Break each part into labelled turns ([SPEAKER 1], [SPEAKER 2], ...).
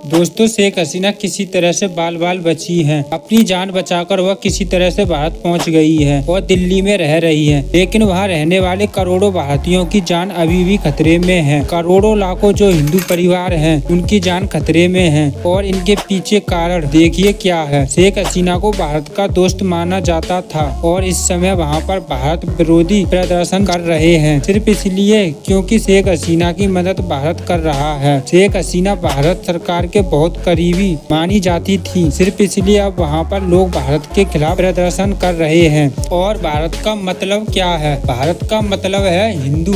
[SPEAKER 1] दोस्तों, शेख हसीना किसी तरह से बाल बाल बची हैं। अपनी जान बचाकर वह किसी तरह से भारत पहुंच गई है और दिल्ली में रह रही है। लेकिन वहां रहने वाले करोड़ों भारतीयों की जान अभी भी खतरे में है। करोड़ों लाखों जो हिंदू परिवार हैं, उनकी जान खतरे में है। और इनके पीछे कारण देखिए क्या है। शेख हसीना को भारत का दोस्त माना जाता था और इस समय वहाँ पर भारत विरोधी प्रदर्शन कर रहे हैं, सिर्फ इसलिए क्योंकि शेख हसीना की मदद भारत कर रहा है। शेख हसीना भारत सरकार के बहुत करीबी मानी जाती थी, सिर्फ इसलिए अब वहाँ पर लोग भारत के खिलाफ प्रदर्शन कर रहे हैं। और भारत का मतलब क्या है? भारत का मतलब है हिंदू।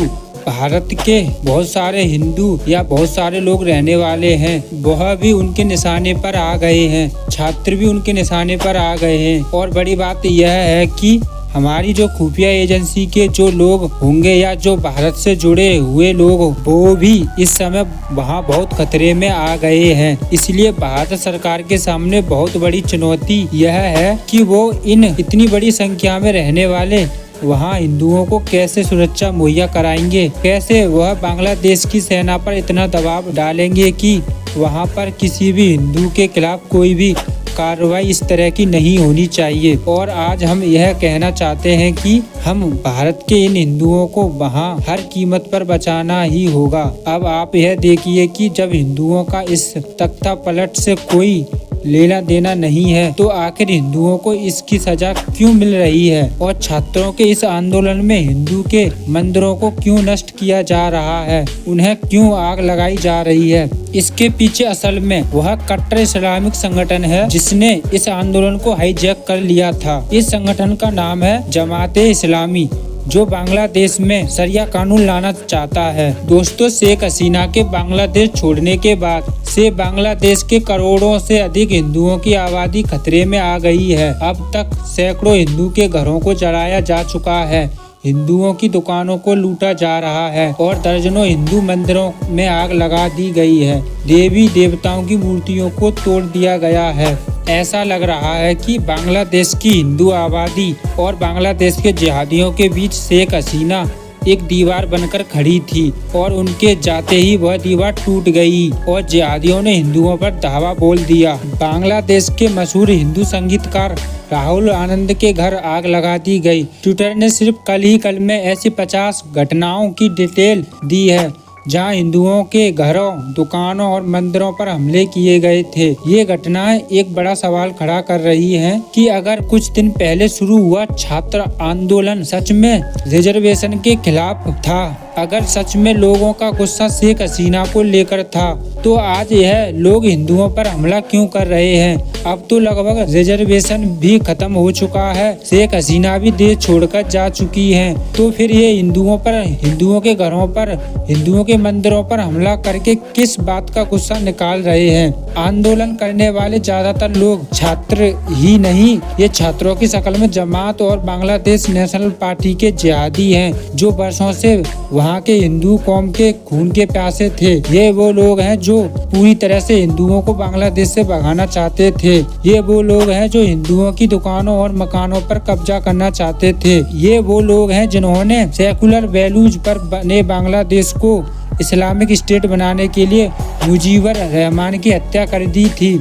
[SPEAKER 1] भारत के बहुत सारे हिंदू या बहुत सारे लोग रहने वाले हैं, वह भी उनके निशाने पर आ गए हैं। छात्र भी उनके निशाने पर आ गए हैं। और बड़ी बात यह है कि हमारी जो खुफिया एजेंसी के जो लोग होंगे या जो भारत से जुड़े हुए लोग, वो भी इस समय वहाँ बहुत खतरे में आ गए हैं। इसलिए भारत सरकार के सामने बहुत बड़ी चुनौती यह है कि वो इन इतनी बड़ी संख्या में रहने वाले वहाँ हिंदुओं को कैसे सुरक्षा मुहैया कराएंगे, कैसे वह बांग्लादेश की सेना पर इतना दबाव डालेंगे कि वहाँ पर किसी भी हिंदू के खिलाफ कोई भी कार्रवाई इस तरह की नहीं होनी चाहिए। और आज हम यह कहना चाहते हैं कि हम भारत के इन हिंदुओं को वहाँ हर कीमत पर बचाना ही होगा। अब आप यह देखिए कि जब हिंदुओं का इस तख्ता पलट से कोई लेना देना नहीं है, तो आखिर हिंदुओं को इसकी सजा क्यों मिल रही है? और छात्रों के इस आंदोलन में हिंदू के मंदिरों को क्यों नष्ट किया जा रहा है? उन्हें क्यों आग लगाई जा रही है? इसके पीछे असल में वह कट्टर इस्लामिक संगठन है जिसने इस आंदोलन को हाईजैक कर लिया था। इस संगठन का नाम है जमाते इस्लामी, जो बांग्लादेश में शरिया कानून लाना चाहता है। दोस्तों, शेख हसीना के बांग्लादेश छोड़ने के बाद से बांग्लादेश के करोड़ों से अधिक हिंदुओं की आबादी खतरे में आ गई है। अब तक सैकड़ों हिंदू के घरों को जलाया जा चुका है, हिंदुओं की दुकानों को लूटा जा रहा है और दर्जनों हिंदू मंदिरों में आग लगा दी गई है। देवी देवताओं की मूर्तियों को तोड़ दिया गया है। ऐसा लग रहा है कि बांग्लादेश की हिंदू आबादी और बांग्लादेश के जिहादियों के बीच शेख हसीना एक दीवार बनकर खड़ी थी और उनके जाते ही वह दीवार टूट गई और जिहादियों ने हिंदुओं पर धावा बोल दिया। बांग्लादेश के मशहूर हिंदू संगीतकार राहुल आनंद के घर आग लगा दी गई। ट्विटर ने सिर्फ कल में ऐसी 50 घटनाओं की डिटेल दी है जहां हिंदुओं के घरों, दुकानों और मंदिरों पर हमले किए गए थे। ये घटनाएं एक बड़ा सवाल खड़ा कर रही हैं कि अगर कुछ दिन पहले शुरू हुआ छात्र आंदोलन सच में रिजर्वेशन के खिलाफ था, अगर सच में लोगों का गुस्सा शेख हसीना को लेकर था, तो आज यह लोग हिंदुओं पर हमला क्यों कर रहे हैं? अब तो लगभग रिजर्वेशन भी खत्म हो चुका है, शेख हसीना भी देश छोड़कर जा चुकी हैं। तो फिर ये हिंदुओं पर, हिंदुओं के घरों पर, हिंदुओं के मंदिरों पर हमला करके किस बात का गुस्सा निकाल रहे हैं? आंदोलन करने वाले ज्यादातर लोग छात्र ही नहीं, ये छात्रों की शक्ल में जमात और बांग्लादेश नेशनल पार्टी के जिहादी हैं, जो वर्षों से वहाँ के हिंदू कौम के खून के प्यासे थे। ये वो लोग हैं जो पूरी तरह से हिंदुओं को बांग्लादेश से भगाना चाहते थे। ये वो लोग हैं जो हिंदुओं की दुकानों और मकानों पर कब्जा करना चाहते थे। ये वो लोग हैं जिन्होंने सेकुलर वैल्यूज पर बने बांग्लादेश को इस्लामिक स्टेट बनाने के लिए मुजीबर रहमान की हत्या कर दी थी।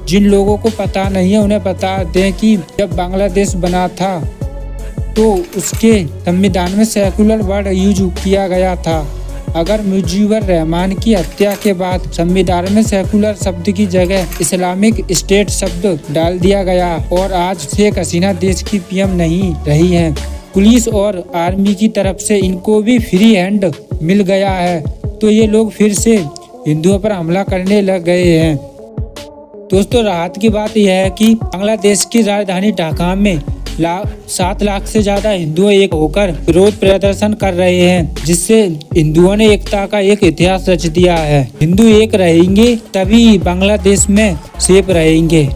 [SPEAKER 1] जिन लोगों को पता नहीं है, उन्हें बता दें कि जब बांग्लादेश बना था तो उसके संविधान में सेकुलर वर्ड यूज किया गया था। अगर मुजीबर रहमान की हत्या के बाद संविधान में सेकुलर शब्द की जगह इस्लामिक स्टेट शब्द डाल दिया गया और आज शेख हसीना देश की पीएम नहीं रही है, पुलिस और आर्मी की तरफ से इनको भी फ्री हैंड मिल गया है, तो ये लोग फिर से हिंदुओं पर हमला करने लग गए हैं। दोस्तों, राहत की बात यह है कि बांग्लादेश की राजधानी ढाका में 7 लाख से ज्यादा हिंदू एक होकर विरोध प्रदर्शन कर रहे हैं, जिससे हिंदुओं ने एकता का एक इतिहास रच दिया है। हिंदू एक रहेंगे तभी बांग्लादेश में सेफ रहेंगे।